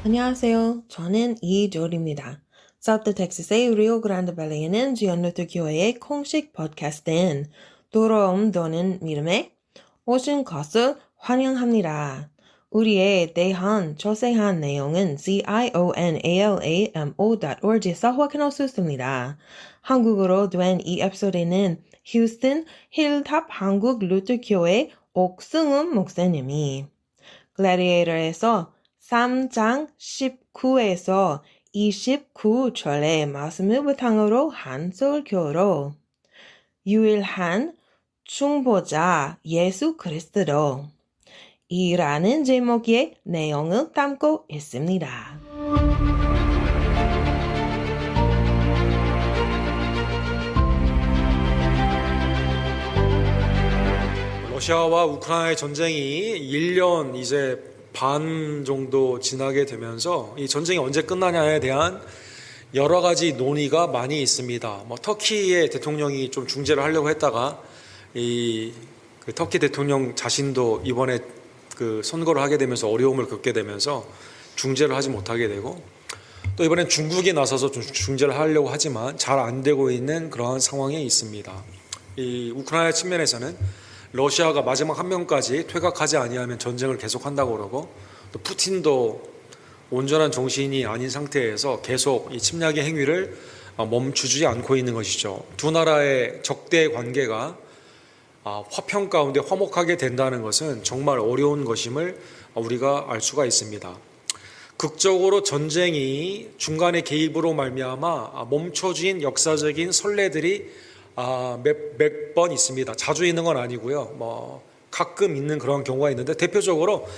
안녕하세요. 저는 이조리입니다. 사우스 텍사스의 리오 그란데 밸리에 있는 지온 루터 교회의 공식 팟캐스트인 돌아옴 도는 믿음에 오신 것을 환영합니다. 우리에 대한 자세한 내용은 zionalamo.org에서 확인할 수 있습니다. 한국어로 된 이 에피소드는 휴스턴 힐탑 한국 루터 교회 옥승훈 목사님이 글래디에이터에서 3장 19에서 29절의 말씀을 바탕으로 한 설교로 유일한 중보자 예수 그리스도 이라는 제목의 내용을 담고 있습니다. 러시아와 우크라이나의 전쟁이 1년 이제 반 정도 지나게 되면서 이 전쟁이 언제 끝나냐에 대한 여러 가지 논의가 많이 있습니다. 터키의 대통령이 좀 중재를 하려고 했다가 그 터키 대통령 자신도 이번에 그 선거를 하게 되면서 어려움을 겪게 되면서 중재를 하지 못하게 되고, 또 이번엔 중국이 나서서 좀 중재를 하려고 하지만 잘 안 되고 있는 그러한 상황에 있습니다. 이 우크라이나 측면에서는 러시아가 마지막 한 명까지 퇴각하지 아니하면 전쟁을 계속한다고 그러고, 또 푸틴도 온전한 정신이 아닌 상태에서 계속 이 침략의 행위를 멈추지 않고 있는 것이죠. 두 나라의 적대 관계가 화평 가운데 화목하게 된다는 것은 정말 어려운 것임을 우리가 알 수가 있습니다. 극적으로 전쟁이 중간에 개입으로 말미암아 멈춰진 역사적인 선례들이 몇 번 있습니다. 자주 있는 건 아니고요. 가끔 있는 그런 경우가 있는데, 대표적으로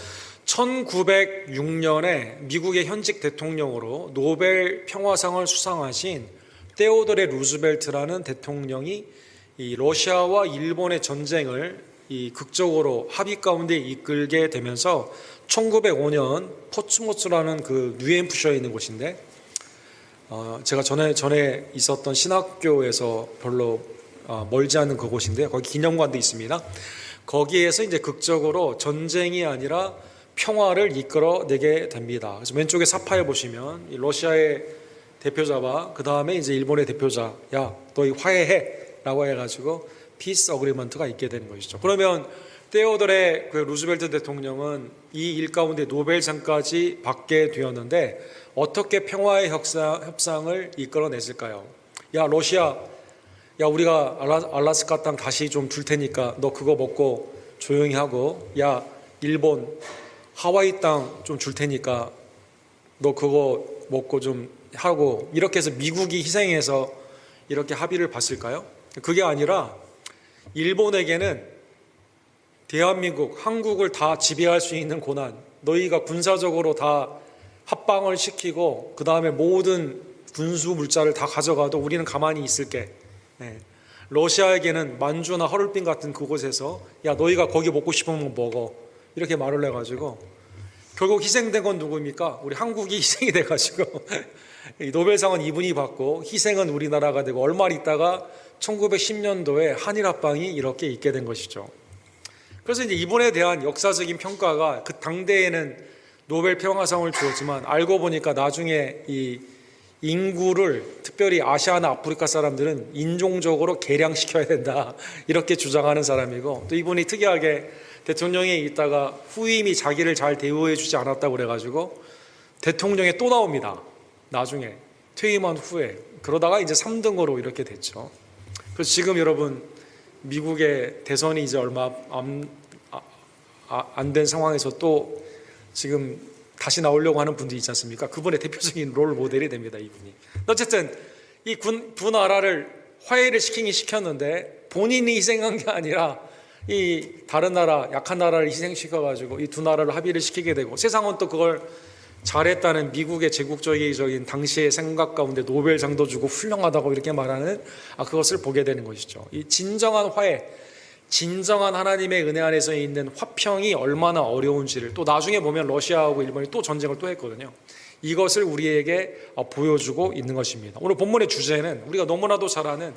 1906년에 미국의 현직 대통령으로 노벨 평화상을 수상하신 테오도레 루즈벨트라는 대통령이 이 러시아와 일본의 전쟁을 이 극적으로 합의 가운데 이끌게 되면서 1905년 포츠모스라는 그 뉴햄프셔에 있는 곳인데, 제가 전에 있었던 신학교에서 별로 멀지 않은 그곳인데요. 거기 기념관도 있습니다. 거기에서 이제 극적으로 전쟁이 아니라 평화를 이끌어내게 됩니다. 그래서 왼쪽에 사파에 보시면 이 러시아의 대표자와 그 다음에 이제 일본의 대표자, 야, 너희 화해해라고 해가지고 피스 어그리먼트가 있게 되는 것이죠. 그러면 테오도레 그 루즈벨트 대통령은 이 일 가운데 노벨상까지 받게 되었는데, 어떻게 평화의 협상을 이끌어냈을까요? 야, 러시아, 야, 우리가 알라스카 땅 다시 좀 줄 테니까 너 그거 먹고 조용히 하고, 야, 일본 하와이 땅 좀 줄 테니까 너 그거 먹고 좀 하고, 이렇게 해서 미국이 희생해서 이렇게 합의를 봤을까요? 그게 아니라 일본에게는 대한민국, 한국을 다 지배할 수 있는 고난, 너희가 군사적으로 다 합방을 시키고 그 다음에 모든 군수 물자를 다 가져가도 우리는 가만히 있을게. 러시아에게는 만주나 하얼빈 같은 그곳에서 야, 너희가 거기 먹고 싶으면 먹어, 이렇게 말을 해가지고 결국 희생된 건 누구입니까? 우리 한국이 희생이 돼가지고 노벨상은 이분이 받고 희생은 우리나라가 되고, 얼마 있다가 1910년도에 한일합방이 이렇게 있게 된 것이죠. 그래서 이제 이분에 대한 역사적인 평가가 그 당대에는 노벨 평화상을 주었지만, 알고 보니까 나중에 이 인구를, 특별히 아시아나 아프리카 사람들은 인종적으로 개량시켜야 된다, 이렇게 주장하는 사람이고, 또 이분이 특이하게 대통령에 있다가 후임이 자기를 잘 대우해 주지 않았다고 그래가지고 대통령에 또 나옵니다. 나중에 퇴임한 후에. 그러다가 이제 3등으로 이렇게 됐죠. 그래서 지금 여러분, 미국의 대선이 이제 얼마 안 된 상황에서 또 지금 다시 나오려고 하는 분들이 있지 않습니까? 그분의 대표적인 롤 모델이 됩니다, 이분이. 어쨌든 이 두 나라를 화해를 시켰는데, 본인이 희생한 게 아니라 이 다른 나라, 약한 나라를 희생시켜가지고 이 두 나라를 합의를 시키게 되고, 세상은 또 그걸 잘했다는 미국의 제국주의적인 당시의 생각 가운데 노벨상도 주고 훌륭하다고 이렇게 말하는 그것을 보게 되는 것이죠. 이 진정한 화해, 진정한 하나님의 은혜 안에서 있는 화평이 얼마나 어려운지를 또 나중에 보면 러시아하고 일본이 또 전쟁을 또 했거든요. 이것을 우리에게 보여주고 있는 것입니다. 오늘 본문의 주제는 우리가 너무나도 잘 아는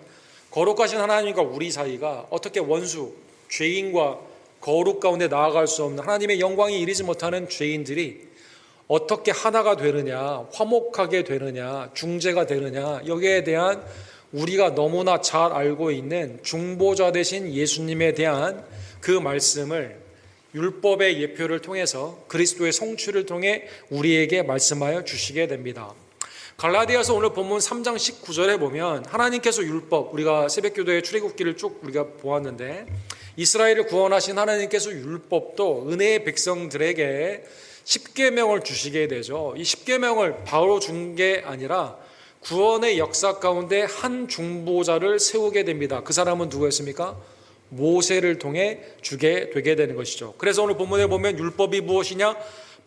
거룩하신 하나님과 우리 사이가 어떻게 원수, 죄인과 거룩 가운데 나아갈 수 없는, 하나님의 영광이 이르지 못하는 죄인들이 어떻게 하나가 되느냐, 화목하게 되느냐, 중재가 되느냐, 여기에 대한 우리가 너무나 잘 알고 있는 중보자 되신 예수님에 대한 그 말씀을 율법의 예표를 통해서 그리스도의 성취를 통해 우리에게 말씀하여 주시게 됩니다. 갈라디아서 오늘 본문 3장 19절에 보면 하나님께서 율법, 우리가 새벽기도의 출애굽기를 쭉 우리가 보았는데 이스라엘을 구원하신 하나님께서 율법도 은혜의 백성들에게 십계명을 주시게 되죠. 이 십계명을 바로 준 게 아니라 구원의 역사 가운데 한 중보자를 세우게 됩니다. 그 사람은 누구였습니까? 모세를 통해 주게 되게 되는 것이죠. 그래서 오늘 본문에 보면 율법이 무엇이냐?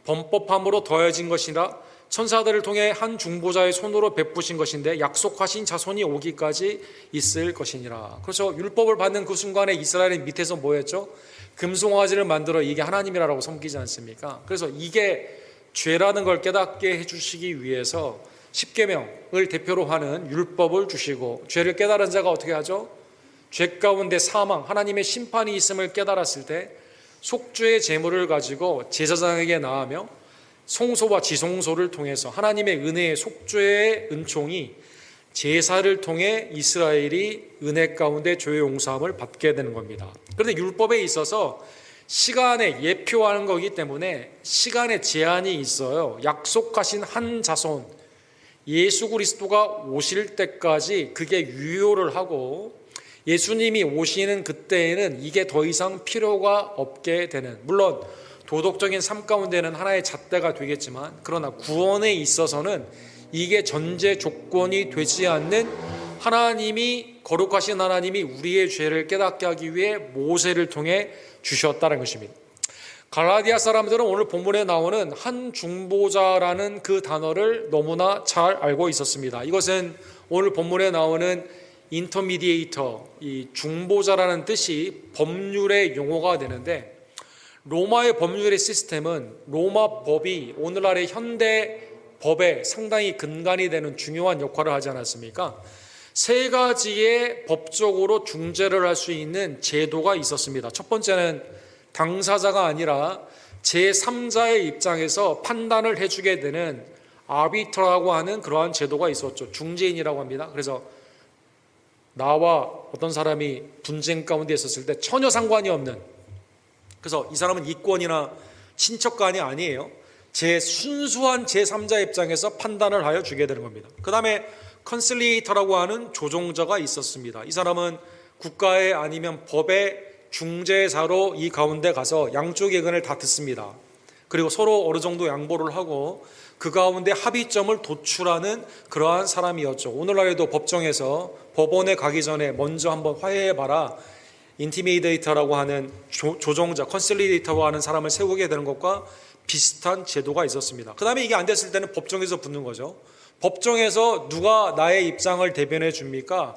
범법함으로 더해진 것이라 천사들을 통해 한 중보자의 손으로 베푸신 것인데 약속하신 자손이 오기까지 있을 것이니라. 그래서 율법을 받는 그 순간에 이스라엘은 밑에서 뭐였죠? 금송아지를 만들어 이게 하나님이라고 섬기지 않습니까? 그래서 이게 죄라는 걸 깨닫게 해주시기 위해서 십계명을 대표로 하는 율법을 주시고 죄를 깨달은 자가 어떻게 하죠? 죄 가운데 사망, 하나님의 심판이 있음을 깨달았을 때 속죄의 제물을 가지고 제사장에게 나아며 송소와 지송소를 통해서 하나님의 은혜의 속죄의 은총이 제사를 통해 이스라엘이 은혜 가운데 죄의 용서함을 받게 되는 겁니다. 그런데 율법에 있어서 시간에 예표하는 거기 때문에 시간에 제한이 있어요. 약속하신 한 자손 예수 그리스도가 오실 때까지 그게 유효를 하고 예수님이 오시는 그때에는 이게 더 이상 필요가 없게 되는, 물론 도덕적인 삶 가운데는 하나의 잣대가 되겠지만 그러나 구원에 있어서는 이게 전제 조건이 되지 않는 하나님이 거룩하신 하나님이 우리의 죄를 깨닫게 하기 위해 모세를 통해 주셨다는 것입니다. 갈라디아 사람들은 오늘 본문에 나오는 한 중보자라는 그 단어를 너무나 잘 알고 있었습니다. 이것은 오늘 본문에 나오는 인터미디에이터, 이 중보자라는 뜻이 법률의 용어가 되는데 로마의 법률의 시스템은 로마 법이 오늘날의 현대 법에 상당히 근간이 되는 중요한 역할을 하지 않았습니까? 세 가지의 법적으로 중재를 할 수 있는 제도가 있었습니다. 첫 번째는 당사자가 아니라 제3자의 입장에서 판단을 해주게 되는 아비터라고 하는 그러한 제도가 있었죠. 중재인이라고 합니다. 그래서 나와 어떤 사람이 분쟁 가운데 있었을 때 전혀 상관이 없는, 그래서 이 사람은 이권이나 친척간이 아니에요. 순수한 제3자 입장에서 판단을 하여 주게 되는 겁니다. 그 다음에 컨실리에이터라고 하는 조종자가 있었습니다. 이 사람은 국가의 아니면 법의 중재자로 이 가운데 가서 양쪽의 의견을 다 듣습니다. 그리고 서로 어느 정도 양보를 하고 그 가운데 합의점을 도출하는 그러한 사람이었죠. 오늘날에도 법정에서 법원에 가기 전에 먼저 한번 화해해봐라, 인티미데이터라고 하는 조종자, 컨실리에이터라고 하는 사람을 세우게 되는 것과 비슷한 제도가 있었습니다. 그 다음에 이게 안 됐을 때는 법정에서 붙는 거죠. 법정에서 누가 나의 입장을 대변해 줍니까?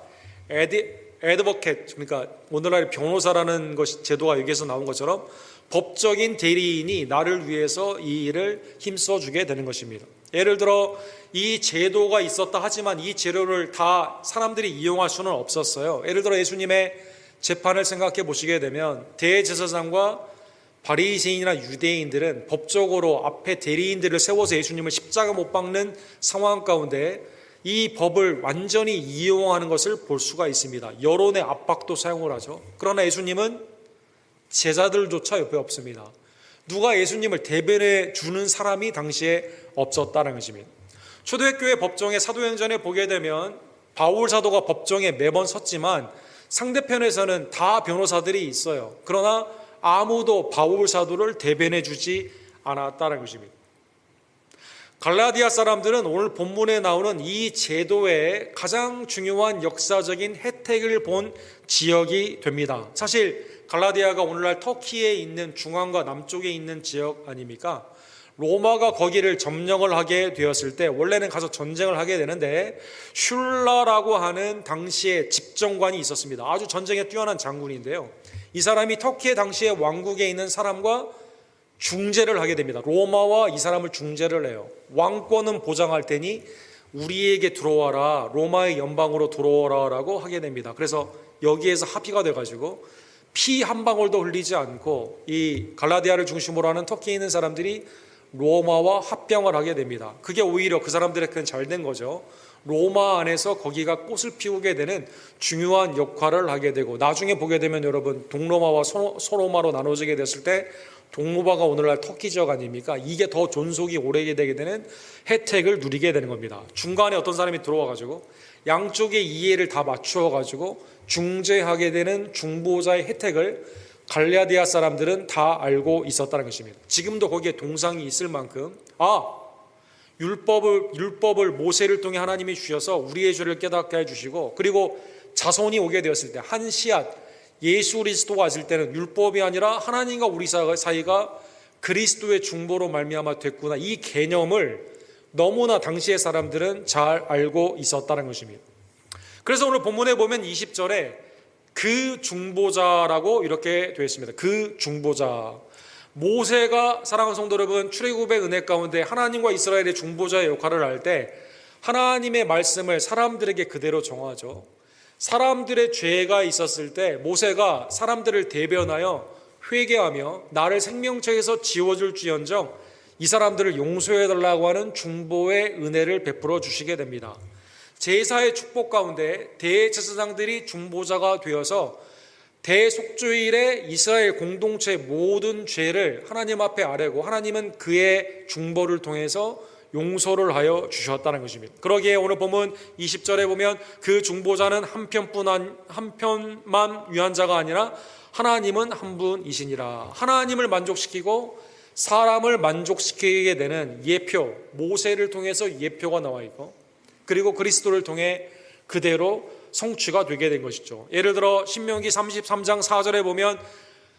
애드버켓, 그러니까 오늘날의 변호사라는 것이 제도가 여기에서 나온 것처럼 법적인 대리인이 나를 위해서 이 일을 힘써주게 되는 것입니다. 예를 들어 이 제도가 있었다 하지만 이 제도를 다 사람들이 이용할 수는 없었어요. 예를 들어 예수님의 재판을 생각해 보시게 되면 대제사장과 바리새인이나 유대인들은 법적으로 앞에 대리인들을 세워서 예수님을 십자가 못 박는 상황 가운데 이 법을 완전히 이용하는 것을 볼 수가 있습니다. 여론의 압박도 사용을 하죠. 그러나 예수님은 제자들조차 옆에 없습니다. 누가 예수님을 대변해 주는 사람이 당시에 없었다는 것입니다. 초대교회 법정의 사도행전에 보게 되면 바울 사도가 법정에 매번 섰지만 상대편에서는 다 변호사들이 있어요. 그러나 아무도 바울 사도를 대변해 주지 않았다는 것입니다. 갈라디아 사람들은 오늘 본문에 나오는 이 제도의 가장 중요한 역사적인 혜택을 본 지역이 됩니다. 사실 갈라디아가 오늘날 터키에 있는 중앙과 남쪽에 있는 지역 아닙니까? 로마가 거기를 점령을 하게 되었을 때 원래는 가서 전쟁을 하게 되는데 슐라라고 하는 당시에 집정관이 있었습니다. 아주 전쟁에 뛰어난 장군인데요. 이 사람이 터키의 당시에 왕국에 있는 사람과 중재를 하게 됩니다. 로마와 이 사람을 중재를 해요. 왕권은 보장할 테니 우리에게 들어와라, 로마의 연방으로 들어오라 라고 하게 됩니다. 그래서 여기에서 합의가 돼가지고 피 한 방울도 흘리지 않고 이 갈라디아를 중심으로 하는 터키에 있는 사람들이 로마와 합병을 하게 됩니다. 그게 오히려 그 사람들에게는 잘 된 거죠. 로마 안에서 거기가 꽃을 피우게 되는 중요한 역할을 하게 되고, 나중에 보게 되면 여러분 동로마와 소로마로 나눠지게 됐을 때 동로마가 오늘날 터키 지역 아닙니까? 이게 더 존속이 오래 되게 되는 혜택을 누리게 되는 겁니다. 중간에 어떤 사람이 들어와가지고 양쪽의 이해를 다 맞추어가지고 중재하게 되는 중보자의 혜택을 갈라디아 사람들은 다 알고 있었다는 것입니다. 지금도 거기에 동상이 있을 만큼 율법을 모세를 통해 하나님이 주셔서 우리의 죄를 깨닫게 해주시고, 그리고 자손이 오게 되었을 때 한 씨앗 예수 그리스도가 왔을 때는 율법이 아니라 하나님과 우리 사이가 그리스도의 중보로 말미암아 됐구나, 이 개념을 너무나 당시의 사람들은 잘 알고 있었다는 것입니다. 그래서 오늘 본문에 보면 20절에 그 중보자라고 이렇게 되어 있습니다. 그 중보자. 모세가, 사랑하는 성도 여러분, 출애굽의 은혜 가운데 하나님과 이스라엘의 중보자의 역할을 할 때 하나님의 말씀을 사람들에게 그대로 정하죠. 사람들의 죄가 있었을 때 모세가 사람들을 대변하여 회개하며 나를 생명책에서 지워줄지언정 이 사람들을 용서해달라고 하는 중보의 은혜를 베풀어 주시게 됩니다. 제사의 축복 가운데 대제사장들이 중보자가 되어서 대속죄일에 이스라엘 공동체의 모든 죄를 하나님 앞에 아뢰고 하나님은 그의 중보를 통해서 용서를 하여 주셨다는 것입니다. 그러기에 오늘 본문 20절에 보면 그 중보자는 한편만 위한 자가 아니라 하나님은 한 분이시니라. 하나님을 만족시키고 사람을 만족시키게 되는 예표, 모세를 통해서 예표가 나와 있고, 그리고 그리스도를 통해 그대로 성취가 되게 된 것이죠. 예를 들어 신명기 33장 4절에 보면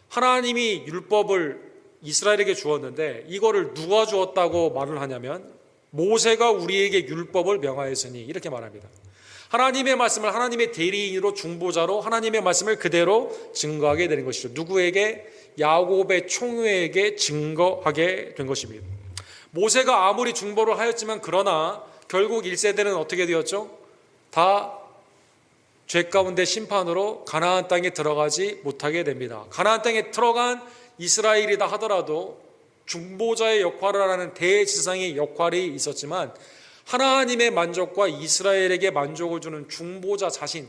하나님이 율법을 이스라엘에게 주었는데 이거를 누가 주었다고 말을 하냐면 모세가 우리에게 율법을 명하였으니 이렇게 말합니다. 하나님의 말씀을 하나님의 대리인으로 중보자로 하나님의 말씀을 그대로 증거하게 되는 것이죠. 누구에게? 야곱의 총회에게 증거하게 된 것입니다. 모세가 아무리 중보를 하였지만 그러나 결국 1세대는 어떻게 되었죠? 다 죄 가운데 심판으로 가나안 땅에 들어가지 못하게 됩니다. 가나안 땅에 들어간 이스라엘이다 하더라도 중보자의 역할을 하는 대제사장의 역할이 있었지만 하나님의 만족과 이스라엘에게 만족을 주는 중보자 자신,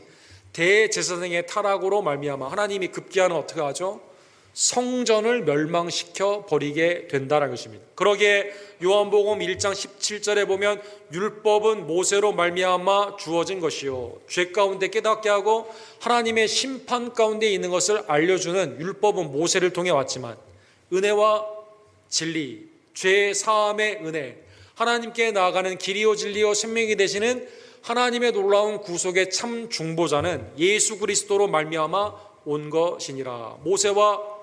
대제사장의 타락으로 말미암아 하나님이 급기야는 어떻게 하죠? 성전을 멸망시켜 버리게 된다는 것입니다. 그러기에 요한복음 1장 17절에 보면 율법은 모세로 말미암아 주어진 것이요 죄 가운데 깨닫게 하고 하나님의 심판 가운데 있는 것을 알려주는 율법은 모세를 통해 왔지만 은혜와 진리, 죄 사함의 은혜, 하나님께 나아가는 길이요 진리요 생명이 되시는 하나님의 놀라운 구속의 참 중보자는 예수 그리스도로 말미암아 온 것이니라. 모세와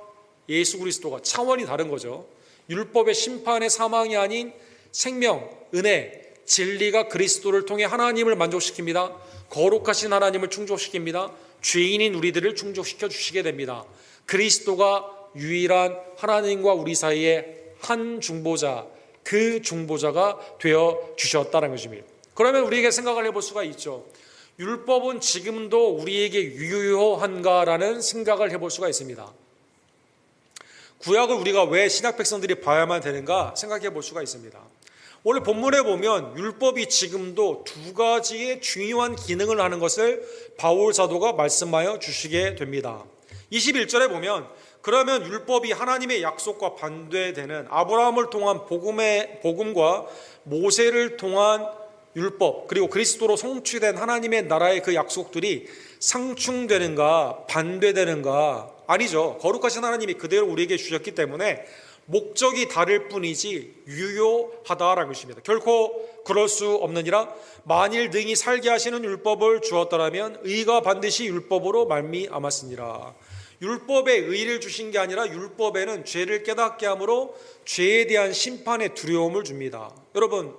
예수 그리스도가 차원이 다른 거죠. 율법의 심판의 사망이 아닌 생명, 은혜, 진리가 그리스도를 통해 하나님을 만족시킵니다. 거룩하신 하나님을 충족시킵니다. 죄인인 우리들을 충족시켜 주시게 됩니다. 그리스도가 유일한 하나님과 우리 사이에 한 중보자, 그 중보자가 되어 주셨다는 것입니다. 그러면 우리에게 생각을 해볼 수가 있죠. 율법은 지금도 우리에게 유효한가라는 생각을 해볼 수가 있습니다. 구약을 우리가 왜 신약 백성들이 봐야만 되는가 생각해 볼 수가 있습니다. 오늘 본문에 보면 율법이 지금도 두 가지의 중요한 기능을 하는 것을 바울 사도가 말씀하여 주시게 됩니다. 21절에 보면 그러면 율법이 하나님의 약속과 반대되는 아브라함을 통한 복음과 모세를 통한 율법 그리고 그리스도로 성취된 하나님의 나라의 그 약속들이 상충되는가 반대되는가? 아니죠. 거룩하신 하나님이 그대로 우리에게 주셨기 때문에 목적이 다를 뿐이지 유효하다라는 것입니다. 결코 그럴 수 없느니라. 만일 능히 살게 하시는 율법을 주었더라면 의가 반드시 율법으로 말미암았으니라. 율법에 의를 주신 게 아니라 율법에는 죄를 깨닫게 함으로 죄에 대한 심판의 두려움을 줍니다. 여러분,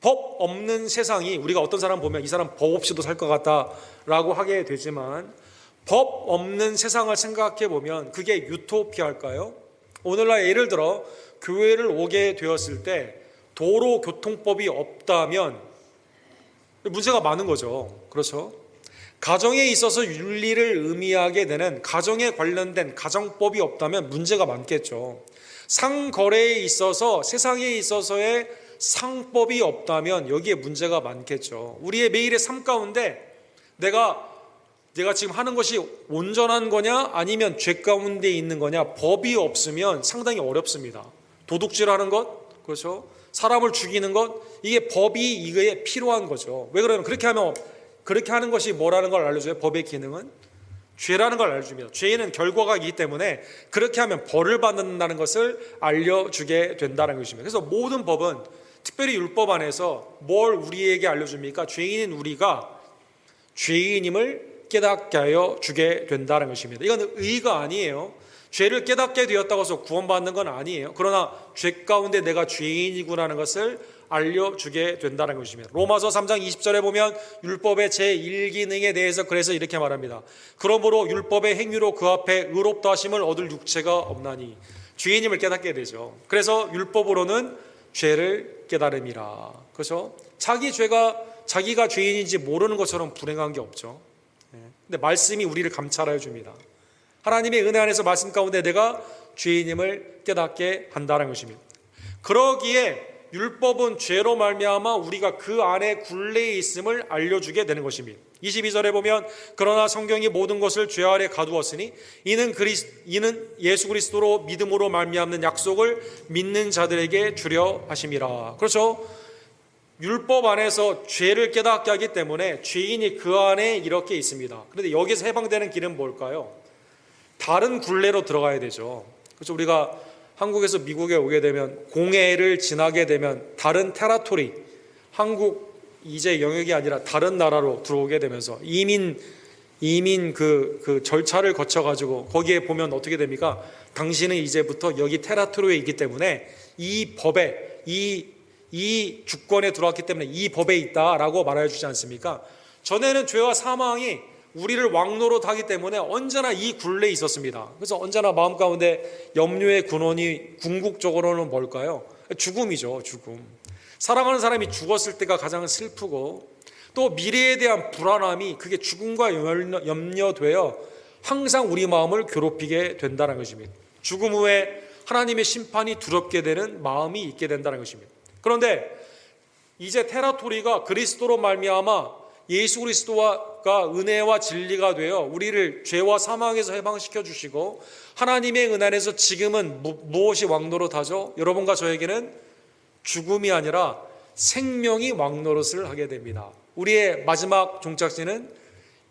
법 없는 세상이 우리가 어떤 사람 보면 이 사람 법 없이도 살 것 같다라고 하게 되지만 법 없는 세상을 생각해 보면 그게 유토피아일까요? 오늘날 예를 들어 교회를 오게 되었을 때 도로교통법이 없다면 문제가 많은 거죠. 그렇죠? 가정에 있어서 윤리를 의미하게 되는 가정에 관련된 가정법이 없다면 문제가 많겠죠. 상거래에 있어서 세상에 있어서의 상법이 없다면 여기에 문제가 많겠죠. 우리의 매일의 삶 가운데 내가 지금 하는 것이 온전한 거냐 아니면 죄 가운데 있는 거냐, 법이 없으면 상당히 어렵습니다. 도둑질하는 것, 그렇죠? 사람을 죽이는 것, 이게 법이 이거에 필요한 거죠. 왜 그러냐면 그렇게 하는 것이 뭐라는 걸 알려줘요. 법의 기능은 죄라는 걸 알려줍니다. 죄는 결과가 있기 때문에 그렇게 하면 벌을 받는다는 것을 알려주게 된다는 것입니다. 그래서 모든 법은, 특별히 율법 안에서 뭘 우리에게 알려줍니까? 죄인인 우리가 죄인임을 깨닫게 하여 주게 된다는 것입니다. 이건 의가 아니에요. 죄를 깨닫게 되었다고 해서 구원받는 건 아니에요. 그러나 죄 가운데 내가 죄인이구나라는 것을 알려주게 된다는 것입니다. 로마서 3장 20절에 보면 율법의 제1기능에 대해서 그래서 이렇게 말합니다. 그러므로 율법의 행위로 그 앞에 의롭다 하심을 얻을 육체가 없나니, 죄인임을 깨닫게 되죠. 그래서 율법으로는 죄를 깨달음이라. 그래서 자기가 죄인인지 모르는 것처럼 불행한 게 없죠. 근데 말씀이 우리를 감찰하여 줍니다. 하나님의 은혜 안에서 말씀 가운데 내가 죄인임을 깨닫게 한다는 것입니다. 그러기에 율법은 죄로 말미암아 우리가 그 안에 굴레에 있음을 알려주게 되는 것입니다. 22절에 보면 그러나 성경이 모든 것을 죄 아래 가두었으니 이는 예수 그리스도로 믿음으로 말미암는 약속을 믿는 자들에게 주려 하심이라. 그렇죠? 율법 안에서 죄를 깨닫게 하기 때문에 죄인이 그 안에 이렇게 있습니다. 그런데 여기서 해방되는 길은 뭘까요? 다른 굴레로 들어가야 되죠. 그래서 우리가 한국에서 미국에 오게 되면, 공해를 지나게 되면 다른 테라토리, 한국 이제 영역이 아니라 다른 나라로 들어오게 되면서 이민 그 절차를 거쳐 가지고 거기에 보면 어떻게 됩니까? 당신은 이제부터 여기 테라토리에 있기 때문에 이 법에 이 주권에 들어왔기 때문에 이 법에 있다라고 말해 주지 않습니까? 전에는 죄와 사망이 우리를 왕노릇 하기 때문에 언제나 이 굴레에 있었습니다. 그래서 언제나 마음 가운데 염려의 근원이 궁극적으로는 뭘까요? 죽음이죠. 죽음. 사랑하는 사람이 죽었을 때가 가장 슬프고, 또 미래에 대한 불안함이 그게 죽음과 염려되어 항상 우리 마음을 괴롭히게 된다는 것입니다. 죽음 후에 하나님의 심판이 두렵게 되는 마음이 있게 된다는 것입니다. 그런데 이제 테라토리가 그리스도로 말미암아 예수 그리스도가 은혜와 진리가 되어 우리를 죄와 사망에서 해방시켜 주시고, 하나님의 은혜 안에서 지금은 무엇이 왕노릇하죠? 여러분과 저에게는 죽음이 아니라 생명이 왕노릇을 하게 됩니다. 우리의 마지막 종착지는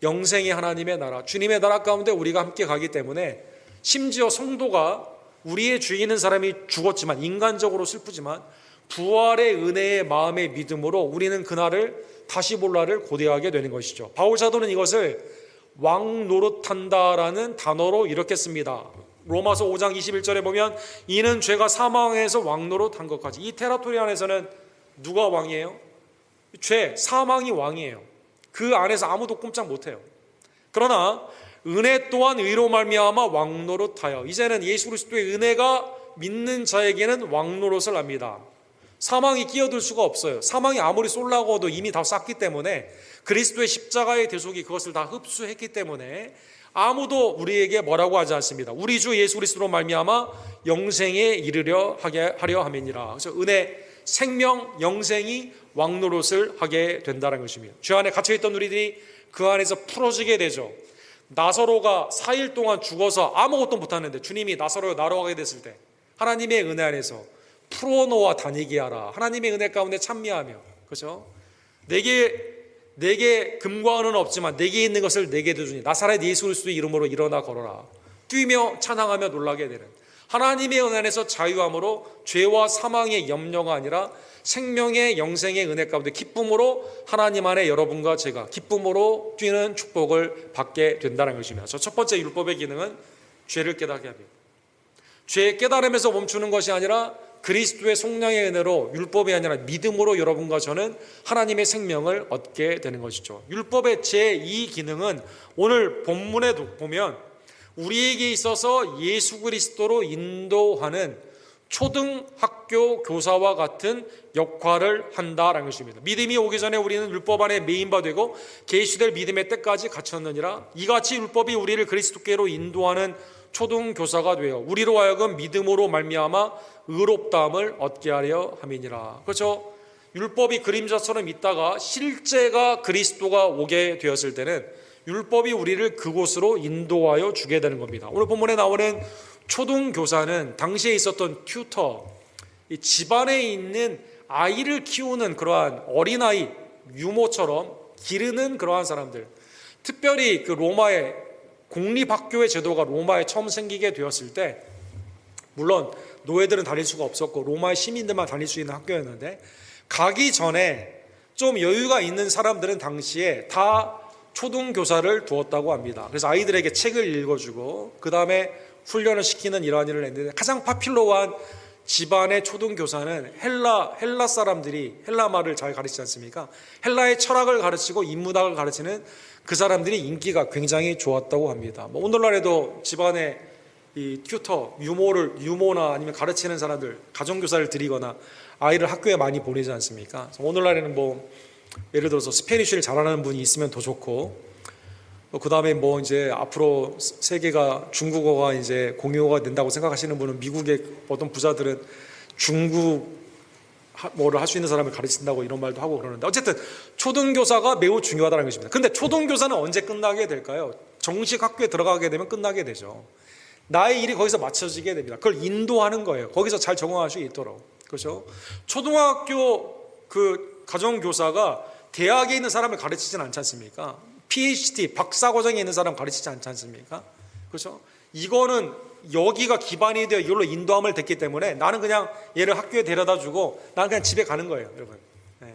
영생의 하나님의 나라, 주님의 나라 가운데 우리가 함께 가기 때문에, 심지어 성도가 우리의 주에 있는 사람이 죽었지만, 인간적으로 슬프지만 부활의 은혜의 마음의 믿음으로 우리는 그날을 다시 볼 날을 고대하게 되는 것이죠. 바울 사도는 이것을 왕노릇한다라는 단어로 이렇게 씁니다. 로마서 5장 21절에 보면 이는 죄가 사망에서 왕노릇한 것까지. 이 테라토리 안에서는 누가 왕이에요? 죄, 사망이 왕이에요. 그 안에서 아무도 꼼짝 못해요. 그러나 은혜 또한 의로 말미암아 왕노릇하여, 이제는 예수 그리스도의 은혜가 믿는 자에게는 왕노릇을 합니다. 사망이 끼어들 수가 없어요. 사망이 아무리 쏠라고 해도 이미 다 쌌기 때문에, 그리스도의 십자가의 대속이 그것을 다 흡수했기 때문에 아무도 우리에게 뭐라고 하지 않습니다. 우리 주 예수 그리스도로 말미암아 영생에 이르려 하려 함이니라. 그래서 은혜, 생명, 영생이 왕노릇을 하게 된다는 것입니다. 죄 안에 갇혀있던 우리들이 그 안에서 풀어지게 되죠. 나사로가 4일 동안 죽어서 아무것도 못하는데 주님이 나사로를 나로하게 됐을 때 하나님의 은혜 안에서 풀어놓아 다니게 하라. 하나님의 은혜 가운데 찬미하며, 그렇죠? 내게 금과 은은 없지만 내게 있는 것을 내게 주니 나사렛 예수 그리스도의 이름으로 일어나 걸어라. 뛰며 찬양하며 놀라게 되는 하나님의 은혜 안에서 자유함으로 죄와 사망의 염려가 아니라 생명의 영생의 은혜 가운데 기쁨으로 하나님 안에 여러분과 제가 기쁨으로 뛰는 축복을 받게 된다는 것입니다. 첫 번째 율법의 기능은 죄를 깨닫게 합니다. 죄 깨달음에서 멈추는 것이 아니라 그리스도의 속량의 은혜로, 율법이 아니라 믿음으로 여러분과 저는 하나님의 생명을 얻게 되는 것이죠. 율법의 제2 기능은 오늘 본문에도 보면 우리에게 있어서 예수 그리스도로 인도하는 초등학교 교사와 같은 역할을 한다라는 것입니다. 믿음이 오기 전에 우리는 율법 안에 메인바 되고 계시될 믿음의 때까지 갇혔느니라. 이같이 율법이 우리를 그리스도께로 인도하는 초등교사가 되어 우리로 하여금 믿음으로 말미암아 의롭다함을 얻게 하려 함이니라. 그렇죠? 율법이 그림자처럼 있다가 실제가 그리스도가 오게 되었을 때는 율법이 우리를 그곳으로 인도하여 주게 되는 겁니다. 오늘 본문에 나오는 초등교사는 당시에 있었던 튜터, 이 집안에 있는 아이를 키우는 그러한 어린아이, 유모처럼 기르는 그러한 사람들, 특별히 그 로마의 공립학교의 제도가 로마에 처음 생기게 되었을 때, 물론 노예들은 다닐 수가 없었고 로마의 시민들만 다닐 수 있는 학교였는데, 가기 전에 좀 여유가 있는 사람들은 당시에 다 초등교사를 두었다고 합니다. 그래서 아이들에게 책을 읽어주고 그 다음에 훈련을 시키는 이러한 일을 했는데, 가장 파퓰러한 집안의 초등교사는 헬라 사람들이 헬라 말을 잘 가르치지 않습니까? 헬라의 철학을 가르치고 인문학을 가르치는 그 사람들이 인기가 굉장히 좋았다고 합니다. 뭐 오늘날에도 집안에 이 튜터, 유모나 아니면 가르치는 사람들, 가정교사를 드리거나 아이를 학교에 많이 보내지 않습니까? 오늘날에는 뭐 예를 들어서 스페니쉬를 잘하는 분이 있으면 더 좋고, 그 다음에 뭐 이제 앞으로 세계가 중국어가 이제 공용어가 된다고 생각하시는 분은 미국의 어떤 부자들은 중국 뭐를 할 수 있는 사람을 가르친다고 이런 말도 하고 그러는데, 어쨌든 초등교사가 매우 중요하다는 것입니다. 근데 초등교사는 언제 끝나게 될까요? 정식 학교에 들어가게 되면 끝나게 되죠. 나의 일이 거기서 맞춰지게 됩니다. 그걸 인도하는 거예요. 거기서 잘 적응할 수 있도록. 그렇죠? 초등학교 그 가정교사가 대학에 있는 사람을 가르치지는 않지 않습니까? PhD, 박사과정에 있는 사람 가르치지 않지 않습니까? 그렇죠? 이거는 여기가 기반이 되어 이걸로 인도함을 됐기 때문에 나는 그냥 얘를 학교에 데려다 주고 나는 그냥 집에 가는 거예요, 여러분. 네.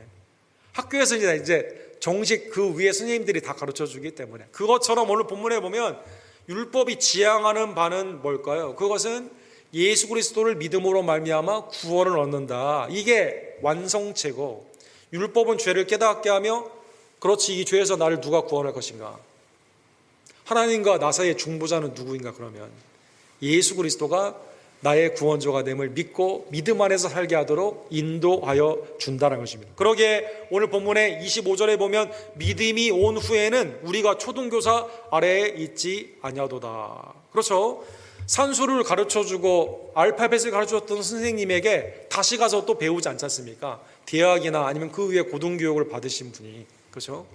학교에서 이제 정식 그 위에 선생님들이 다 가르쳐 주기 때문에, 그것처럼 오늘 본문에 보면 율법이 지향하는 바는 뭘까요? 그것은 예수 그리스도를 믿음으로 말미암아 구원을 얻는다. 이게 완성체고, 율법은 죄를 깨닫게 하며, 그렇지, 이 죄에서 나를 누가 구원할 것인가? 하나님과 나 사이의 중보자는 누구인가? 그러면 예수 그리스도가 나의 구원자가 됨을 믿고 믿음 안에서 살게 하도록 인도하여 준다는 것입니다. 그러기에 오늘 본문의 25절에 보면 믿음이 온 후에는 우리가 초등교사 아래에 있지 아니하도다. 그렇죠? 산수를 가르쳐주고 알파벳을 가르쳐줬던 선생님에게 다시 가서 또 배우지 않지 않습니까? 대학이나 아니면 그 위에 고등교육을 받으신 분이. 그렇죠?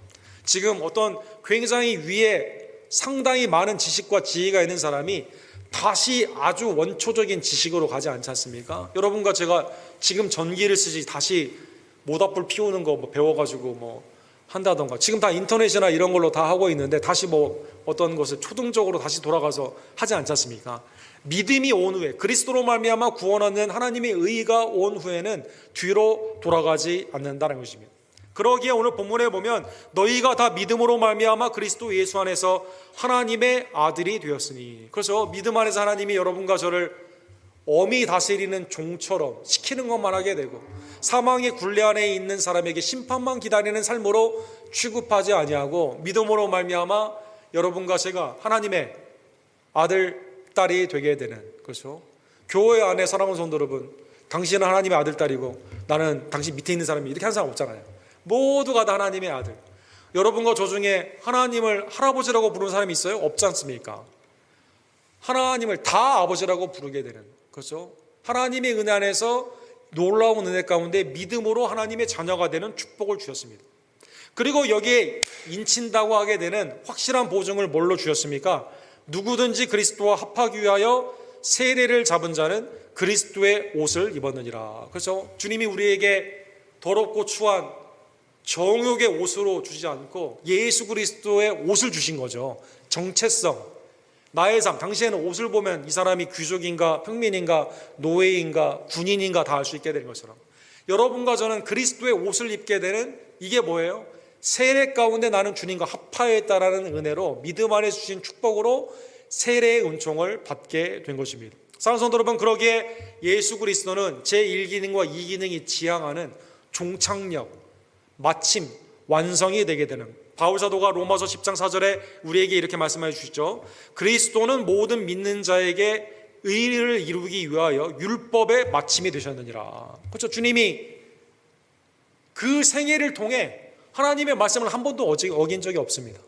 지금 어떤 굉장히 위에 상당히 많은 지식과 지혜가 있는 사람이 다시 아주 원초적인 지식으로 가지 않지 않습니까? 여러분과 제가 지금 전기를 쓰지 다시 모닥불 피우는 거 뭐 배워가지고 뭐 한다던가, 지금 다 인터넷이나 이런 걸로 다 하고 있는데 다시 뭐 어떤 것을 초등적으로 다시 돌아가서 하지 않지 않습니까? 믿음이 온 후에, 그리스도로 말미암아 구원 얻는 하나님의 의가 온 후에는 뒤로 돌아가지 않는다는 것입니다. 그러기에 오늘 본문에 보면 너희가 다 믿음으로 말미암아 그리스도 예수 안에서 하나님의 아들이 되었으니, 그래서 믿음 안에서 하나님이 여러분과 저를 엄히 다스리는 종처럼 시키는 것만 하게 되고, 사망의 굴레 안에 있는 사람에게 심판만 기다리는 삶으로 취급하지 아니하고, 믿음으로 말미암아 여러분과 제가 하나님의 아들, 딸이 되게 되는, 그렇죠? 교회 안에 사랑하는 성도 여러분, 당신은 하나님의 아들, 딸이고 나는 당신 밑에 있는 사람이, 이렇게 하는 사람 없잖아요. 모두가 다 하나님의 아들. 여러분과 저 중에 하나님을 할아버지라고 부르는 사람이 있어요? 없지 않습니까? 하나님을 다 아버지라고 부르게 되는, 그렇죠? 하나님의 은혜 안에서 놀라운 은혜 가운데 믿음으로 하나님의 자녀가 되는 축복을 주셨습니다. 그리고 여기에 인친다고 하게 되는 확실한 보증을 뭘로 주셨습니까? 누구든지 그리스도와 합하기 위하여 세례를 잡은 자는 그리스도의 옷을 입었느니라. 그렇죠? 주님이 우리에게 더럽고 추한 정욕의 옷으로 주지 않고 예수 그리스도의 옷을 주신 거죠. 정체성, 나의 삶. 당시에는 옷을 보면 이 사람이 귀족인가 평민인가 노예인가 군인인가 다 알 수 있게 되는 것처럼, 여러분과 저는 그리스도의 옷을 입게 되는, 이게 뭐예요? 세례 가운데 나는 주님과 합하였다라는 은혜로, 믿음 안에 주신 축복으로 세례의 은총을 받게 된 것입니다. 사랑하는 성도 여러분, 그러기에 예수 그리스도는 제1기능과 2기능이 지향하는 종착역, 마침 완성이 되게 되는, 바울사도가 로마서 10장 4절에 우리에게 이렇게 말씀해 주시죠. 그리스도는 모든 믿는 자에게 의를 이루기 위하여 율법의 마침이 되셨느니라. 그렇죠? 주님이 그 생애를 통해 하나님의 말씀을 한 번도 어긴 적이 없습니다.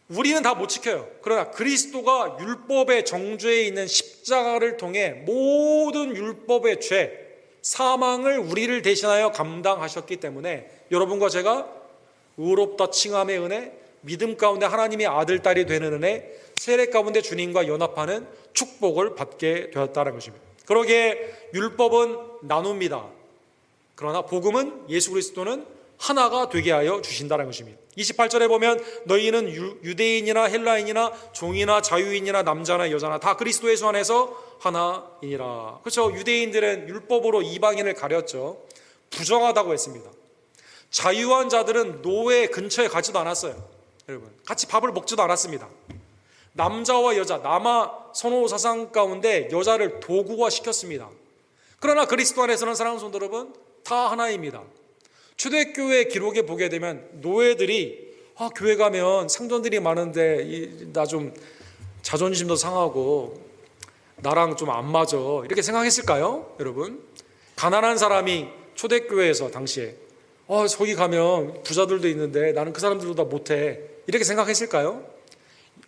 우리는 다 못 지켜요. 그러나 그리스도가 율법의 정죄에 있는 십자가를 통해 모든 율법의 죄, 사망을 우리를 대신하여 감당하셨기 때문에 여러분과 제가 의롭다 칭함의 은혜, 믿음 가운데 하나님의 아들, 딸이 되는 은혜, 세례 가운데 주님과 연합하는 축복을 받게 되었다는 것입니다. 그러기에 율법은 나눕니다. 그러나 복음은 예수 그리스도는 하나가 되게 하여 주신다는 것입니다. 28절에 보면 너희는 유대인이나 헬라인이나 종이나 자유인이나 남자나 여자나 다 그리스도 예수 안에서 하나이니라. 그렇죠. 유대인들은 율법으로 이방인을 가렸죠. 부정하다고 했습니다. 자유한 자들은 노예 근처에 가지도 않았어요. 여러분, 같이 밥을 먹지도 않았습니다. 남자와 여자, 남아 선호 사상 가운데 여자를 도구화 시켰습니다. 그러나 그리스도 안에서는 사랑하는 성도 여러분, 다 하나입니다. 초대교회 기록에 보게 되면 노예들이 교회 가면 상전들이 많은데 나 좀 자존심도 상하고 나랑 좀 안 맞아 이렇게 생각했을까요? 여러분, 가난한 사람이 초대교회에서 당시에 저기 가면 부자들도 있는데 나는 그 사람들보다 못해 이렇게 생각했을까요?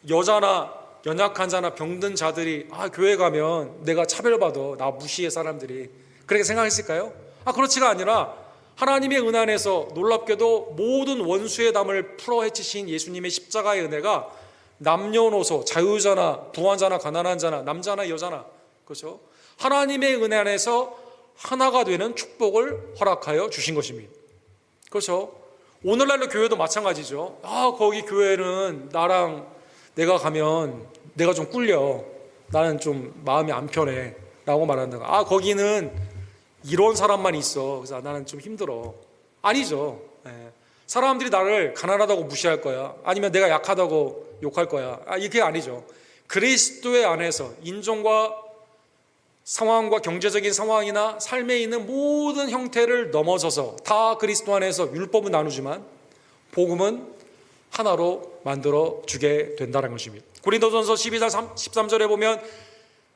여자나 연약한 자나 병든 자들이 교회 가면 내가 차별받아, 나 무시해 사람들이, 그렇게 생각했을까요? 그렇지가 아니라 하나님의 은혜 안에서 놀랍게도 모든 원수의 담을 풀어 헤치신 예수님의 십자가의 은혜가 남녀노소, 자유자나 부한자나 가난한 자나 남자나 여자나, 그렇죠? 하나님의 은혜 안에서 하나가 되는 축복을 허락하여 주신 것입니다. 그렇죠? 오늘날의 교회도 마찬가지죠. 거기 교회는 나랑 내가 가면 내가 좀 꿀려, 나는 좀 마음이 안 편해 라고 말한다. 거기는 이런 사람만 있어, 그래서 나는 좀 힘들어. 아니죠. 사람들이 나를 가난하다고 무시할 거야, 아니면 내가 약하다고 욕할 거야. 이게 아니죠. 그리스도의 안에서 인종과 상황과 경제적인 상황이나 삶에 있는 모든 형태를 넘어서서 다 그리스도 안에서 율법은 나누지만 복음은 하나로 만들어 주게 된다는 것입니다. 고린도전서 12장 13절에 보면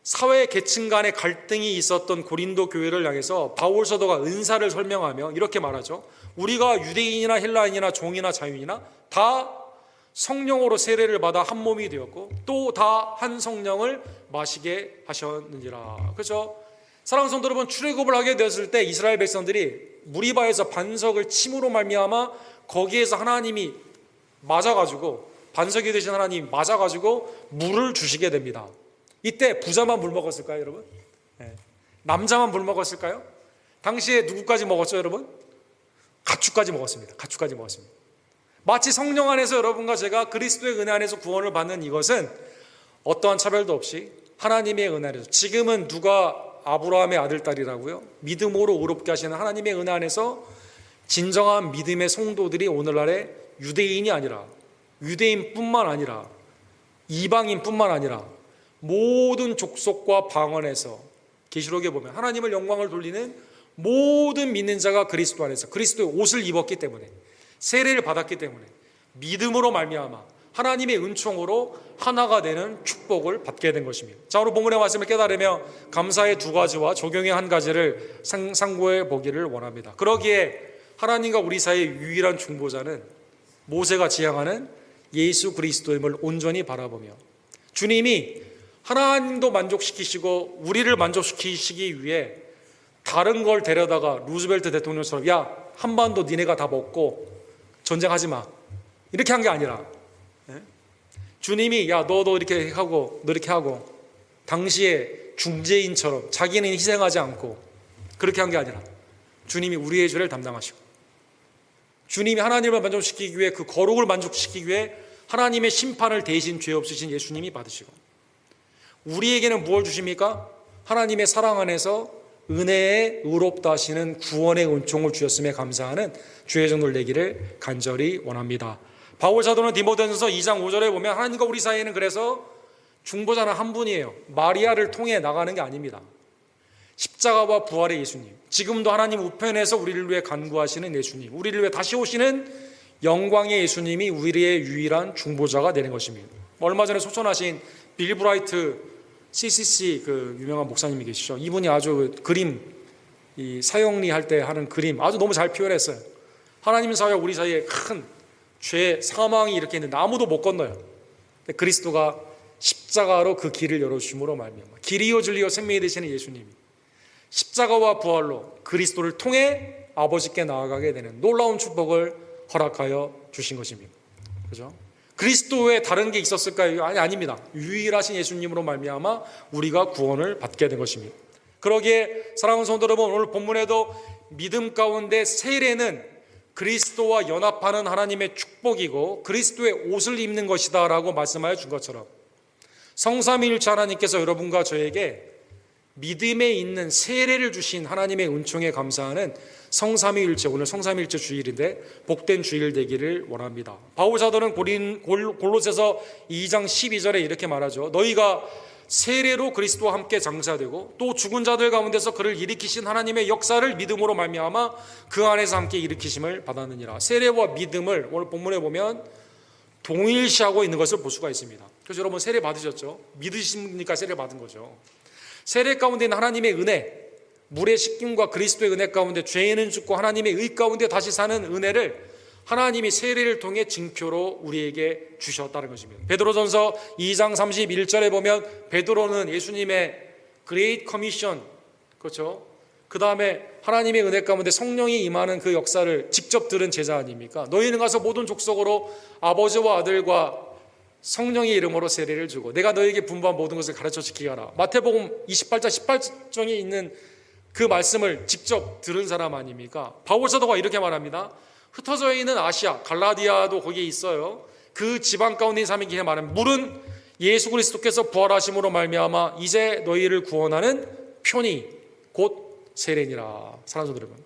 사회 계층 간의 갈등이 있었던 고린도 교회를 향해서 바울 사도가 은사를 설명하며 이렇게 말하죠. 우리가 유대인이나 헬라인이나 종이나 자유인이나 다 성령으로 세례를 받아 한 몸이 되었고 또 다 한 성령을 마시게 하셨느니라. 그렇죠? 사랑하는 성도 여러분, 출애굽을 하게 되었을 때 이스라엘 백성들이 무리바에서 반석을 침으로 말미암아 거기에서 하나님이 맞아가지고, 반석이 되신 하나님이 맞아가지고 물을 주시게 됩니다. 이때 부자만 물 먹었을까요, 여러분? 남자만 물 먹었을까요? 당시에 누구까지 먹었죠, 여러분? 가축까지 먹었습니다. 가축까지 먹었습니다. 마치 성령 안에서 여러분과 제가 그리스도의 은혜 안에서 구원을 받는 이것은 어떠한 차별도 없이 하나님의 은혜 안에서, 지금은 누가 아브라함의 아들, 딸이라고요? 믿음으로 의롭게 하시는 하나님의 은혜 안에서 진정한 믿음의 성도들이 오늘날에 유대인이 아니라, 유대인뿐만 아니라 이방인뿐만 아니라 모든 족속과 방언에서, 계시록에 보면 하나님을 영광을 돌리는 모든 믿는 자가 그리스도 안에서 그리스도의 옷을 입었기 때문에, 세례를 받았기 때문에 믿음으로 말미암아 하나님의 은총으로 하나가 되는 축복을 받게 된 것입니다. 자, 오늘 본문의 말씀을 깨달으며 감사의 두 가지와 적용의 한 가지를 상고해 보기를 원합니다. 그러기에 하나님과 우리 사이의 유일한 중보자는 모세가 지향하는 예수 그리스도임을 온전히 바라보며, 주님이 하나님도 만족시키시고 우리를 만족시키시기 위해 다른 걸 데려다가 루즈벨트 대통령처럼 한반도 니네가 다 먹고 전쟁하지 마 이렇게 한 게 아니라, 주님이 너도 이렇게 하고 너 이렇게 하고, 당시에 중재인처럼 자기는 희생하지 않고 그렇게 한 게 아니라 주님이 우리의 죄를 담당하시고, 주님이 하나님을 만족시키기 위해, 그 거룩을 만족시키기 위해 하나님의 심판을 대신 죄 없으신 예수님이 받으시고, 우리에게는 무엇을 주십니까? 하나님의 사랑 안에서 은혜에 의롭다 하시는 구원의 은총을 주셨음에 감사하는 주의 정도를 내기를 간절히 원합니다. 바울 사도는 디모데전서 2장 5절에 보면 하나님과 우리 사이에는 그래서 중보자는 한 분이에요. 마리아를 통해 나가는 게 아닙니다. 십자가와 부활의 예수님, 지금도 하나님 우편에서 우리를 위해 간구하시는 예수님, 우리를 위해 다시 오시는 영광의 예수님이 우리의 유일한 중보자가 되는 것입니다. 얼마 전에 소천하신 빌 브라이트 CCC 그 유명한 목사님이 계시죠. 이분이 아주 그림, 이 사형리 할 때 하는 그림 아주 너무 잘 표현했어요. 하나님 사이와 우리 사이에 큰 죄, 사망이 이렇게 있는데 아무도 못 건너요. 그리스도가 십자가로 그 길을 열어주심으로 말미암아 길이요 진리요 생명이 되시는 예수님이 십자가와 부활로 그리스도를 통해 아버지께 나아가게 되는 놀라운 축복을 허락하여 주신 것입니다. 그죠? 그리스도 외에 다른 게 있었을까요? 아닙니다. 유일하신 예수님으로 말미암아 우리가 구원을 받게 된 것입니다. 그러기에 사랑하는 성도 여러분, 오늘 본문에도 믿음 가운데 세례는 그리스도와 연합하는 하나님의 축복이고 그리스도의 옷을 입는 것이다 라고 말씀하여 준 것처럼 성삼위일체 하나님께서 여러분과 저에게 믿음에 있는 세례를 주신 하나님의 은총에 감사하는 성삼위일체, 오늘 성삼위일체 주일인데 복된 주일 되기를 원합니다. 바울 사도는 골로새서 2장 12절에 이렇게 말하죠. 너희가 세례로 그리스도와 함께 장사되고 또 죽은 자들 가운데서 그를 일으키신 하나님의 역사를 믿음으로 말미암아 그 안에서 함께 일으키심을 받았느니라. 세례와 믿음을 오늘 본문에 보면 동일시하고 있는 것을 볼 수가 있습니다. 그래서 여러분 세례 받으셨죠? 믿으시니까 세례 받은 거죠. 세례 가운데 있는 하나님의 은혜, 물의 씻김과 그리스도의 은혜 가운데 죄는 죽고 하나님의 의 가운데 다시 사는 은혜를 하나님이 세례를 통해 징표로 우리에게 주셨다는 것입니다. 베드로전서 2장 31절에 보면 베드로는 예수님의 Great Commission, 그렇죠? 그 다음에 하나님의 은혜 가운데 성령이 임하는 그 역사를 직접 들은 제자 아닙니까? 너희는 가서 모든 족속으로 아버지와 아들과 성령의 이름으로 세례를 주고 내가 너희에게 분부한 모든 것을 가르쳐 지키게 하라. 마태복음 28장 18장에 있는 그 말씀을 직접 들은 사람 아닙니까? 바울 사도가 이렇게 말합니다. 흩어져 있는 아시아, 갈라디아도 거기에 있어요. 그 지방 가운데 있는 사람에게 말하면 물은 예수 그리스도께서 부활하심으로 말미암아 이제 너희를 구원하는 표니 곧 세례니라. 사랑하는 여러분,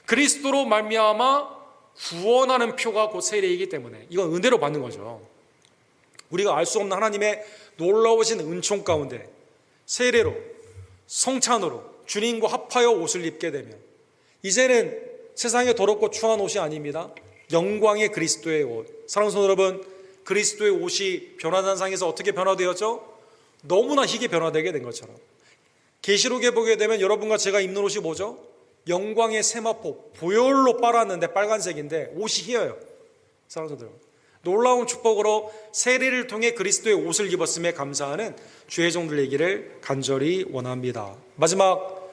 그리스도로 말미암아 구원하는 표가 곧 세례이기 때문에 이건 은혜로 받는 거죠. 우리가 알 수 없는 하나님의 놀라우신 은총 가운데 세례로 성찬으로 주님과 합하여 옷을 입게 되면 이제는 세상에 더럽고 추한 옷이 아닙니다. 영광의 그리스도의 옷. 사랑하는 성도 여러분, 그리스도의 옷이 변화된 상에서 어떻게 변화되었죠? 너무나 희게 변화되게 된 것처럼 계시록에 보게 되면 여러분과 제가 입는 옷이 뭐죠? 영광의 세마포, 보혈로 빨았는데 빨간색인데 옷이 희어요. 사랑하는 성도 여러분, 놀라운 축복으로 세례를 통해 그리스도의 옷을 입었음에 감사하는 주의 종들 되기를 간절히 원합니다. 마지막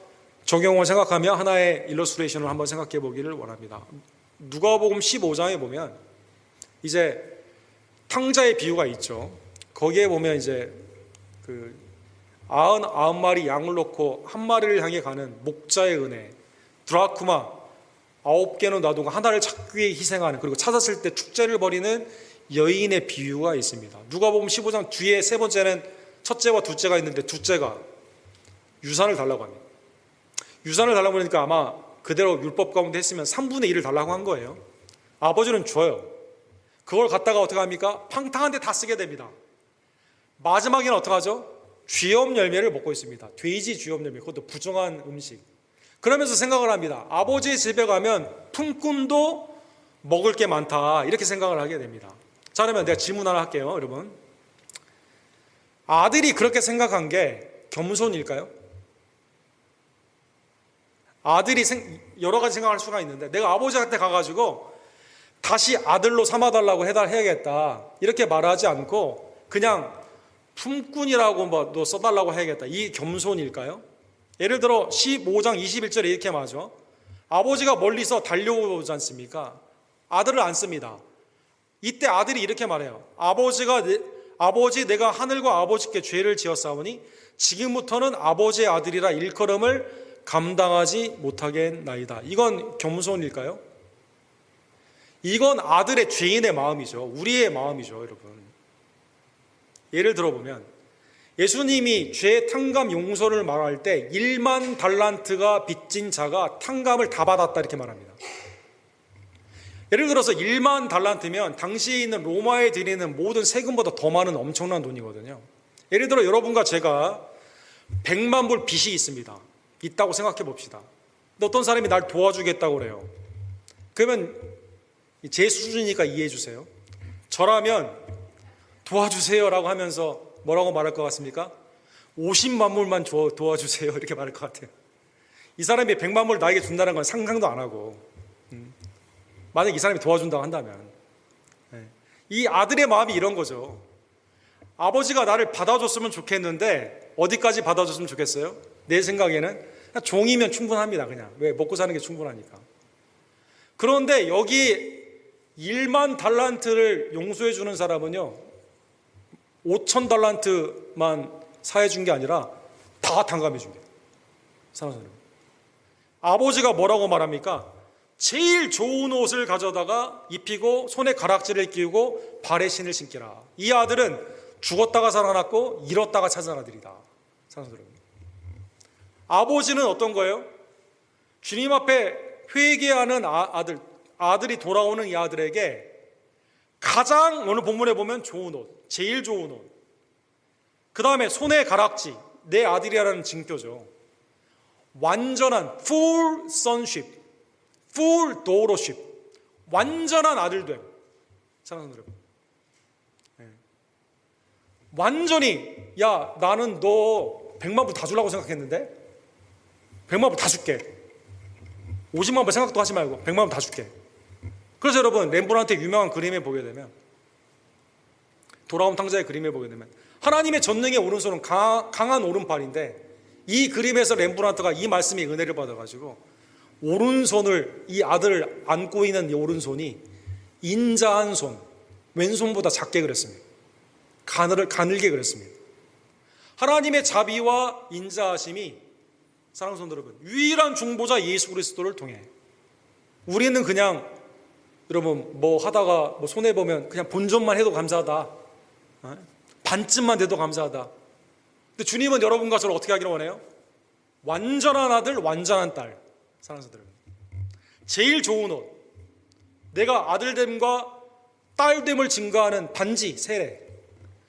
적용을 생각하며 하나의 일러스트레이션을 한번 생각해 보기를 원합니다. 누가복음 15장에 보면 이제 탕자의 비유가 있죠. 거기에 보면 이제 그 99마리 양을 놓고 한 마리를 향해 가는 목자의 은혜, 드라쿠마 9개는 놔두고 하나를 찾기 위해 희생하는, 그리고 찾았을 때 축제를 벌이는 여인의 비유가 있습니다. 누가복음 15장 뒤에 세 번째는 첫째와 둘째가 있는데 둘째가 유산을 달라고 합니다. 유산을 달라고 하니까 아마 그대로 율법 가운데 했으면 3분의 1을 달라고 한 거예요. 아버지는 줘요. 그걸 갖다가 어떻게 합니까? 팡탕한 데 다 쓰게 됩니다. 마지막에는 어떻게 하죠? 쥐염 열매를 먹고 있습니다. 돼지 쥐염 열매, 그것도 부정한 음식. 그러면서 생각을 합니다. 아버지의 집에 가면 품꾼도 먹을 게 많다, 이렇게 생각을 하게 됩니다. 자, 그러면 내가 질문 하나 할게요, 여러분. 아들이 그렇게 생각한 게 겸손일까요? 아들이 여러 가지 생각할 수가 있는데 내가 아버지한테 가가지고 다시 아들로 삼아달라고 해야겠다 이렇게 말하지 않고 그냥 품꾼이라고 뭐 너 써달라고 해야겠다, 이 겸손일까요? 예를 들어 15장 21절에 이렇게 말하죠. 아버지가 멀리서 달려오지 않습니까? 아들을 안 씁니다. 이때 아들이 이렇게 말해요. 아버지 내가 하늘과 아버지께 죄를 지었사오니 지금부터는 아버지의 아들이라 일컬음을 감당하지 못하겠나이다. 이건 겸손일까요? 이건 아들의 죄인의 마음이죠. 우리의 마음이죠, 여러분. 예를 들어보면 예수님이 죄 탕감 용서를 말할 때 1만 달란트가 빚진 자가 탕감을 다 받았다 이렇게 말합니다. 예를 들어서 1만 달란트면 당시에 있는 로마에 드리는 모든 세금보다 더 많은 엄청난 돈이거든요. 예를 들어 여러분과 제가 100만 불 빚이 있다고 생각해 봅시다. 근데 어떤 사람이 날 도와주겠다고 그래요. 그러면 제 수준이니까 이해해 주세요. 저라면 도와주세요라고 하면서 뭐라고 말할 것 같습니까? 50만 불만 도와주세요 이렇게 말할 것 같아요. 이 사람이 100만 불 나에게 준다는 건 상상도 안 하고, 만약 이 사람이 도와준다고 한다면, 이 아들의 마음이 이런 거죠. 아버지가 나를 받아줬으면 좋겠는데 어디까지 받아줬으면 좋겠어요? 내 생각에는 그냥 종이면 충분합니다. 그냥 왜 먹고 사는 게 충분하니까. 그런데 여기 1만 달란트를 용서해 주는 사람은요 5천 달란트만 사해 준 게 아니라 다 탕감해 줍니다. 사랑하는 여러분, 아버지가 뭐라고 말합니까? 제일 좋은 옷을 가져다가 입히고 손에 가락지를 끼우고 발에 신을 신기라. 이 아들은 죽었다가 살아났고 잃었다가 찾아난 아들이다. 사랑하는 여러분, 아버지는 어떤 거예요? 주님 앞에 회개하는 아들이 돌아오는 이 아들에게 가장 오늘 본문에 보면 좋은 옷, 제일 좋은 옷, 그 다음에 손에 가락지, 내 아들이라는 징표죠. 완전한 full sonship, full daughtership, 완전한 아들됨. 사랑하는 여러분, 완전히 야 나는 너 100만 불 다 주려고 생각했는데 100만 불 다 줄게. 50만 불 생각도 하지 말고 100만 불 다 줄게. 그래서 여러분 렘브란트의 유명한 그림에 보게 되면, 돌아온 탕자의 그림에 보게 되면 하나님의 전능의 오른손은 강한 오른팔인데, 이 그림에서 렘브란트가 이 말씀의 은혜를 받아가지고 오른손을, 이 아들을 안고 있는 이 오른손이 인자한 손, 왼손보다 작게 그렸습니다. 가늘게 그렸습니다. 하나님의 자비와 인자하심이, 사랑하는 성도 여러분, 유일한 중보자 예수 그리스도를 통해 우리는 그냥 여러분 뭐 하다가 뭐 손해 보면 그냥 본전만 해도 감사하다, 반쯤만 돼도 감사하다. 근데 주님은 여러분과 저를 어떻게 하기를 원해요? 완전한 아들, 완전한 딸. 사랑하는 성도 여러분, 제일 좋은 옷, 내가 아들됨과 딸됨을 증거하는 반지, 세례,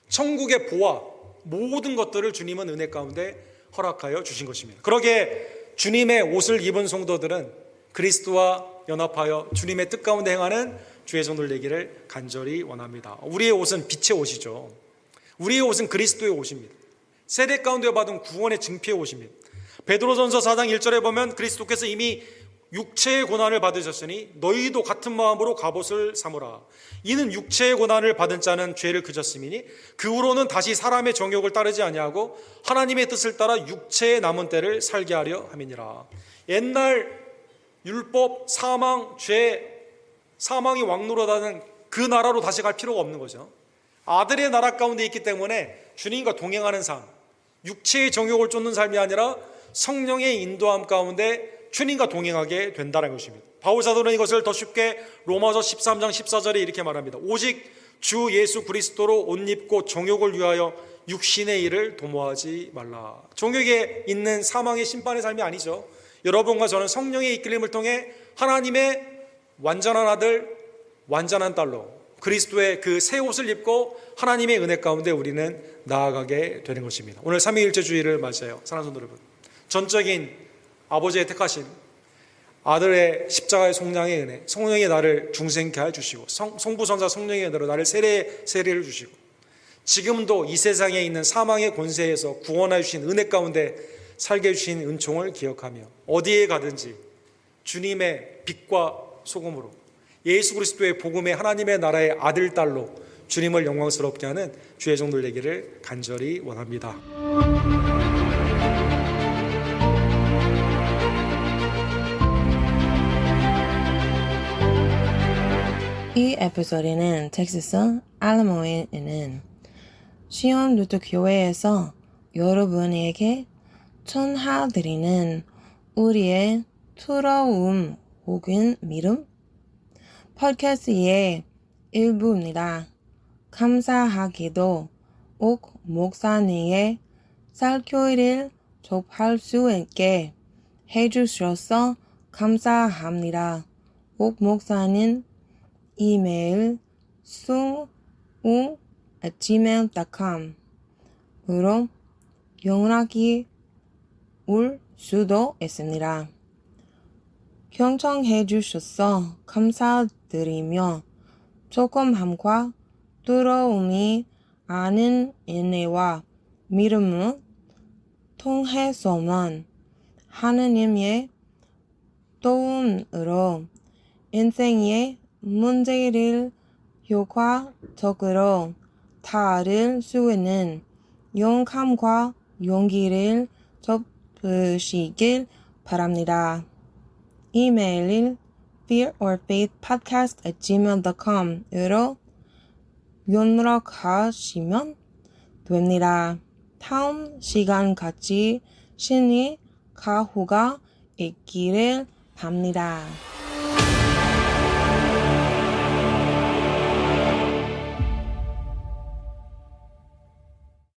천국의 보화, 모든 것들을 주님은 은혜 가운데 허락하여 주신 것입니다. 그러기에 주님의 옷을 입은 성도들은 그리스도와 연합하여 주님의 뜻 가운데 행하는 주의 종들 되기를 간절히 원합니다. 우리의 옷은 빛의 옷이죠. 우리의 옷은 그리스도의 옷입니다. 세례 가운데 받은 구원의 증표의 옷입니다. 베드로전서 4장 1절에 보면 그리스도께서 이미 육체의 고난을 받으셨으니 너희도 같은 마음으로 갑옷을 삼으라. 이는 육체의 고난을 받은 자는 죄를 그쳤음이니 그 후로는 다시 사람의 정욕을 따르지 아니하고 하나님의 뜻을 따라 육체의 남은 때를 살게 하려 함이니라. 옛날 율법, 사망, 죄, 사망이 왕노릇하는 그 나라로 다시 갈 필요가 없는 거죠. 아들의 나라 가운데 있기 때문에 주님과 동행하는 삶, 육체의 정욕을 쫓는 삶이 아니라 성령의 인도함 가운데 주님과 동행하게 된다는 것입니다. 바울 사도는 이것을 더 쉽게 로마서 13장 14절에 이렇게 말합니다. 오직 주 예수 그리스도로 옷 입고 정욕을 위하여 육신의 일을 도모하지 말라. 정욕에 있는 사망의 심판의 삶이 아니죠. 여러분과 저는 성령의 이끌림을 통해 하나님의 완전한 아들, 완전한 딸로 그리스도의 그 새 옷을 입고 하나님의 은혜 가운데 우리는 나아가게 되는 것입니다. 오늘 삼위일체 주일을 맞아요. 사랑하는 성도 여러분, 전적인 아버지의 택하심, 아들의 십자가의 속량의 은혜, 성령이 나를 중생케 해주시고 성부성자 성령의 은혜로 나를 세례를 주시고 지금도 이 세상에 있는 사망의 권세에서 구원해 주신 은혜 가운데 살게 해주신 은총을 기억하며 어디에 가든지 주님의 빛과 소금으로 예수 그리스도의 복음의 하나님의 나라의 아들, 딸로 주님을 영광스럽게 하는 주의 종들 되기를 간절히 원합니다. 이 에피소드는 텍사스 알라모에 있는 시온 루터 교회에서 여러분에게 전해드리는 우리의 두려움 혹은 믿음 팟캐스트의 일부입니다. 감사하게도 옥 목사님의 설교를 접할 수 있게 해주셔서 감사합니다. 옥 목사님 이메일 sung@gmail.com으로 연락이 올 수도 있습니다. 경청해 주셔서 감사드리며 조금함과 두려움이 아닌 인내와 믿음을 통해서만 하느님의 도움으로 인생의 문제를 효과적으로 다를 수 있는 용감과 용기를 접으시길 바랍니다. 이메일은 fearorfaithpodcast@gmail.com으로 연락하시면 됩니다. 다음 시간까지 신이 가호가 있기를 바랍니다.